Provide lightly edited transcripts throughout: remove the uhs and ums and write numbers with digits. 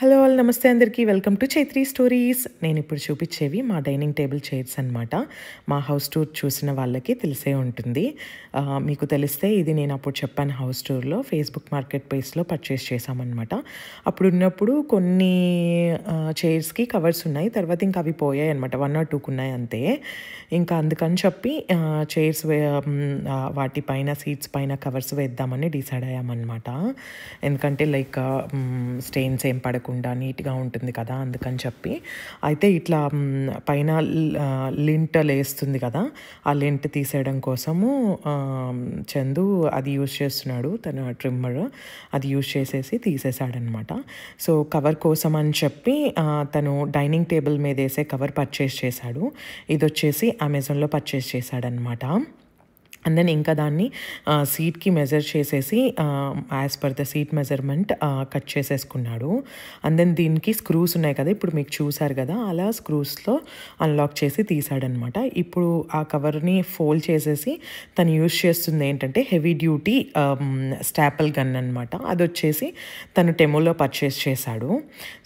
Hello all నమస్తే అందరికీ welcome to Chaitri stories. నేను ఇప్పుడు చూపించేవి మా డైనింగ్ టేబుల్ చైర్స్ అనమాట. మా హౌస్ టూర్ చూసిన వాళ్ళకి తెలిసే ఉంటుంది. మీకు తెలిస్తే ఇది నేను అప్పుడు చెప్పాను హౌస్ టూర్లో ఫేస్బుక్ మార్కెట్ ప్లేస్లో పర్చేస్ చేశామన్నమాట. అప్పుడు ఉన్నప్పుడు కొన్ని చైర్స్కి కవర్స్ ఉన్నాయి, తర్వాత ఇంకా అవి పోయాయి అనమాట. 1 or 2 ఉన్నాయి అంతే. ఇంకా అందుకని చెప్పి చైర్స్ వాటిపైన సీట్స్ పైన కవర్స్ వేద్దామని డిసైడ్ అయ్యామన్నమాట. ఎందుకంటే లైక్ స్టెయిన్స్ ఏం పడకుండా నీట్గా ఉంటుంది కదా, అందుకని చెప్పి. అయితే ఇట్లా పైన లింట్ లేస్తుంది కదా, ఆ లింట్ తీసేయడం కోసము చందు అది యూజ్ చేస్తున్నాడు, తన ట్రిమ్మర్ అది యూజ్ చేసేసి తీసేసాడనమాట. సో కవర్ కోసం అని చెప్పి తను డైనింగ్ టేబుల్ మీద వేసే కవర్ పర్చేస్ చేశాడు. ఇది వచ్చేసి అమెజాన్లో పర్చేస్ చేశాడనమాట. అండ్ దెన్ ఇంకా దాన్ని సీట్కి మెజర్ చేసేసి as per the seat measurement cut చేసేసుకున్నాడు. అండ్ దెన్ దీనికి స్క్రూస్ ఉన్నాయి కదా, ఇప్పుడు మీకు చూసారు కదా, అలా స్క్రూస్లో అన్లాక్ చేసి తీసాడనమాట. ఇప్పుడు ఆ కవర్ని ఫోల్డ్ చేసేసి తను యూజ్ చేస్తుంది ఏంటంటే హెవీ డ్యూటీ స్టాపల్ గన్ అనమాట. అది వచ్చేసి తను టెమోలో పర్చేస్ చేశాడు.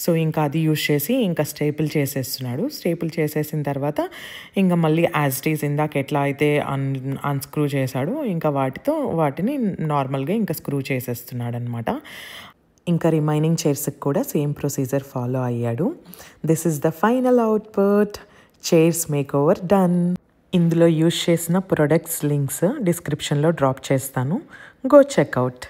సో ఇంకా అది యూజ్ చేసి ఇంకా స్టేపుల్ చేసేస్తున్నాడు. స్టేపుల్ చేసేసిన తర్వాత ఇంకా మళ్ళీ యాజ్ ఇట్ ఈజ్ ఇందాక ఎట్లా అయితే అన్స్క్రూ చేశాడు, ఇంకా వాటిని నార్మల్గా ఇంకా స్క్రూ చేసేస్తున్నాడు అనమాట. ఇంకా రిమైనింగ్ చైర్స్కి కూడా సేమ్ ప్రొసీజర్ ఫాలో అయ్యాడు. This is the final output. Chairs make over done. ఇందులో యూజ్ చేసిన ప్రొడక్ట్స్ లింక్స్ డిస్క్రిప్షన్లో డ్రాప్ చేస్తాను. Go checkout.